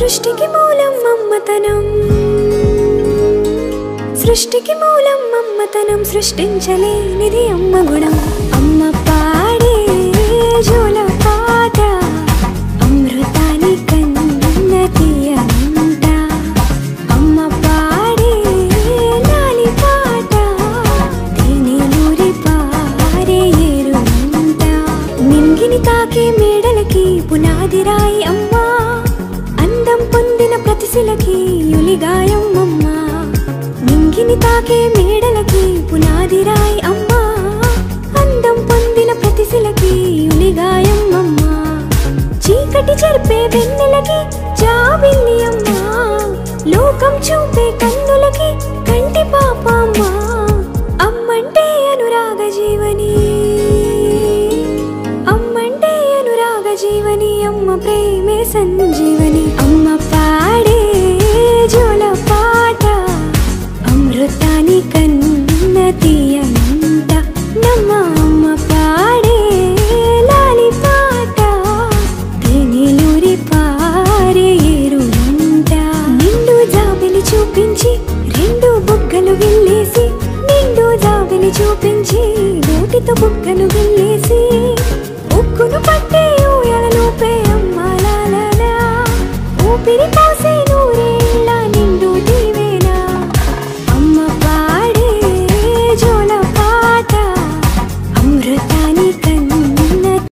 సృష్టికి మూలం మమ్మతనం, సృష్టికి మూలం మమ్మతనం, సృష్టించలేనిది అమ్మ గుణం. అమ్మ పాడే జోల పాట అమృతాని కన్న తీయనంట. అమ్మ పాడే లాలి పాట తేనెలూరి పారే ఏరునంట. నింగిని తాకే మేడలకి పునాది రాయి అమ్మ, అందం పొందిన ప్రతిశిలకి యులిగాయం అమ్మ. నింగిని తాకే మేడలకి పునాది రాయి అమ్మ, అందం పొందిన ప్రతిశిలకి యులిగాయం అమ్మ. చీకటి చెరిపే వెన్నెలకి జాబిల్లి అమ్మ, లోకం చూపే కన్నులకి కంటి పాప అమ్మ. అమ్మంటే అనురాగ జీవని, అమ్మంటే అనురాగ జీవని, అమ్మ ప్రేమే సంజీవని. అమ్మ పాడే జోల పాట అమృతాని కన్న తీయనంట. నమ్మ అమ్మ పాడే లాలి పాట తేనెలూరి పారే ఏరునంట. నిండు జాబిలి చూపించి రెండు బుగ్గలు గిల్లేసి, నిండు జాబిలి చూపించి నోటితో బుగ్గను గిల్లేసి, ఉక్కును పట్టే ఊయలలోపే అమ్మ లాలా ఊపిరి పోసే